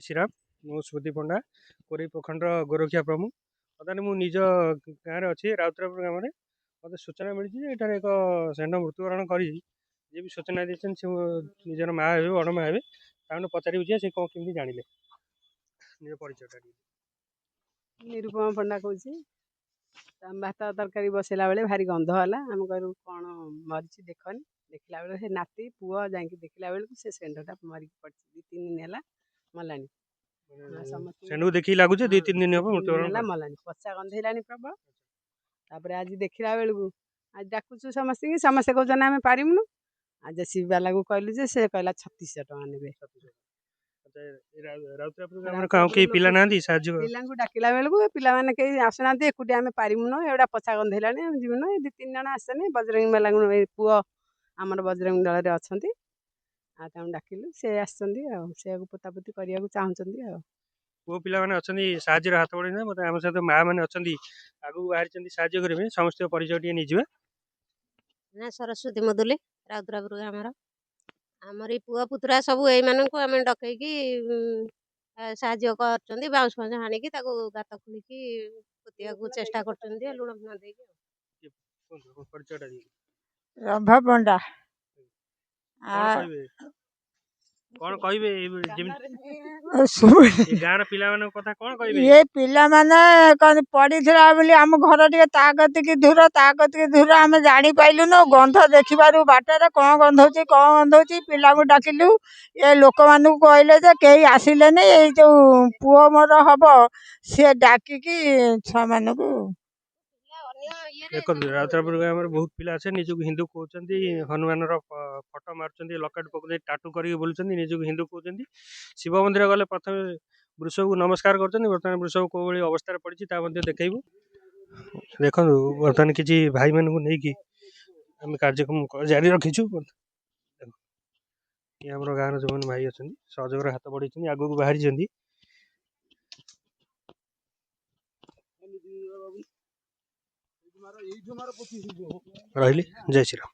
ଶ୍ରୀରାम। ମୁଁ ସୁଦୀପ ପଣ୍ଡା, କୋରେଇ ପ୍ରଖଣ୍ଡର ଗୋରଖିଆ ପ୍ରମୁଖ। ବର୍ତ୍ତମାନ ମୁଁ ନିଜ ଗାଁରେ ଅଛି, ରାଉତରାପୁର ଗ୍ରାମରେ। ମୋତେ ସୂଚନା ମିଳିଛି ଯେ ଏଠାରେ ଏକ ଷେଣ୍ଢ ମୃତ୍ୟୁବରଣ କରିଛି। ଯିଏ ବି ସୂଚନା ଦେଇଛନ୍ତି ସେ ନିଜର ମା ହେବେ, ବଡ଼ ମା ହେବେ। ତାଙ୍କୁ ପଚାରିବୁ ଯେ ସେ କ'ଣ କେମିତି ଜାଣିଲେ ନିଜ ପରିଚୟଟା। ନିରୁପମା ପଣ୍ଡା କହୁଛି। ଭାତ ତରକାରୀ ବସେଇଲା ବେଳେ ଭାରି ଗନ୍ଧ ହେଲା। ଆମେ କହିଲୁ କ'ଣ ମରିଛି ଦେଖନି। ଦେଖିଲା ବେଳେ ସେ ନାତି ପୁଅ ଯାଇକି ଦେଖିଲା ବେଳକୁ ସେ ଷେଣ୍ଢଟା ମରିକି ପଡ଼ିଛି। 2-3 ଦିନ ହେଲା ମଲାଣି। ଷେଣ୍ଢକୁ ଦେଖିକି ଲାଗୁଛି 2-3 ଦିନ ହବ ମୃତ୍ୟୁବରଣ ହେଲା ମଲାଣି, ପଚା ଗନ୍ଧେଇଲାଣି ପ୍ରବଳ। ତାପରେ ଆଜି ଦେଖିଲା ବେଳକୁ ଆଜି ଡାକୁଛୁ ସମସ୍ତଙ୍କୁ, ସମସ୍ତେ କହୁଛନ୍ତି ଆମେ ପାରିବୁନୁ। ଆଉ ଜେସିବି ବାଲାକୁ କହିଲୁ ଯେ ସେ କହିଲା 3600 ଟଙ୍କା ନେବେ। ପିଲା ନାହାନ୍ତି ସାହାଯ୍ୟ? ପିଲାଙ୍କୁ ଡାକିଲା ବେଳକୁ ପିଲାମାନେ କେହି ଆସୁନାହାନ୍ତି। ଏକୁଟିଆ ଆମେ ପାରିବୁନୁ, ଏଗୁଡ଼ା ପଚା ଗନ୍ଧେଇଲାଣି, ଆମେ ଯିବୁନୁ। 2-3 ଜଣ ଆସିଛନ୍ତି। ବଜରଙ୍ଗୀ ବାଲାଙ୍କୁ ପୁଅ ଆମର ବଜରଙ୍ଗୀ ଦଳରେ ଅଛନ୍ତି। ଆଉ ତାଙ୍କୁ ଡାକିଲୁ, ସେ ଆସିଛନ୍ତି। ଆଉ ସେଆକୁ ପୋତାପୋତି କରିବାକୁ ଚାହୁଁଛନ୍ତି। ଆଉ ପୁଅ ପିଲାମାନେ ଅଛନ୍ତି ସାହାଯ୍ୟର ହାତ ବଢ଼େଇ ମୋତେ ଆମ ସହିତ ମା ମାନେ ଅଛନ୍ତି ଆଗକୁ ବାହାରିଛନ୍ତି ସାହାଯ୍ୟ କରିବା ପାଇଁ। ସମସ୍ତଙ୍କ ପରିଚୟ ଟିକେ ନେଇଯିବା। ନା ସରସ୍ୱତୀ ମୁଦୁଲି, ରାଉତରାପୁର ଗ୍ରାମର। ଆମର ଏଇ ପୁଅ ପୁତୁରା ସବୁ ଏଇମାନଙ୍କୁ ଆମେ ଡକେଇକି ସାହାଯ୍ୟ କରୁଛନ୍ତି। ବାଉଁଶ ଫାଉଁଶ ହାଣିକି ତାକୁ ଗାତ ଖୋଳିକି ପୋତିବାକୁ ଚେଷ୍ଟା କରୁଛନ୍ତି, ଲୁଣ ଫୁଣ ଦେଇକି। ରମ୍ଭା ପଣ୍ଡା। କ'ଣ କହିବେ ଗାଁର ପିଲାମାନଙ୍କ କଥା କ'ଣ କହିବେ? ଏ ପିଲାମାନେ ପଡ଼ିଥିଲା ବୋଲି ଆମ ଘର ଟିକେ ତା କତିକି ଦୂର, ତା କତିକି ଦୂର, ଆମେ ଜାଣିପାରିଲୁନୁ। ଗନ୍ଧ ଦେଖିବାରୁ ବାଟରେ କ'ଣ ଗନ୍ଧଉଛି ପିଲାଙ୍କୁ ଡାକିଲୁ। ଏ ଲୋକମାନଙ୍କୁ କହିଲେ ଯେ କେହି ଆସିଲେନି। ଏଇ ଯେଉଁ ପୁଅ ମୋର ହବ ସିଏ ଡାକିକି ଛୁଆମାନଙ୍କୁ। ଦେଖନ୍ତୁ, ରାଉତରାପୁର ଗ୍ରାମରେ ବହୁତ ପିଲା ଅଛନ୍ତି ନିଜକୁ ହିନ୍ଦୁ କହୁଛନ୍ତି। ହନୁମାନର ଫଟୋ ମାରୁଛନ୍ତି, ଲକେଟ ପକାଉଛନ୍ତି, ଟାଟୁ କରିକି ବୁଲୁଛନ୍ତି, ନିଜକୁ ହିନ୍ଦୁ କହୁଛନ୍ତି। ଶିବ ମନ୍ଦିର ଗଲେ ପ୍ରଥମେ ବୃଷକୁ ନମସ୍କାର କରୁଛନ୍ତି। ବର୍ତ୍ତମାନ ବୃଷ କୋଉଭଳି ଅବସ୍ଥାରେ ପଡ଼ିଛି ତା ମଧ୍ୟ ଦେଖେଇବୁ। ଦେଖନ୍ତୁ, ବର୍ତ୍ତମାନ କିଛି ଭାଇମାନଙ୍କୁ ନେଇକି ଆମେ କାର୍ଯ୍ୟକ୍ରମ ଜାରି ରଖିଛୁ। ଆମର ଗାଁର ଯେଉଁମାନେ ଭାଇ ଅଛନ୍ତି ସହଯୋଗର ହାତ ବଢ଼େଇଛନ୍ତି, ଆଗକୁ ବାହାରିଛନ୍ତି। ରହିଲି, ଜୟ ଶ୍ରୀରାମ।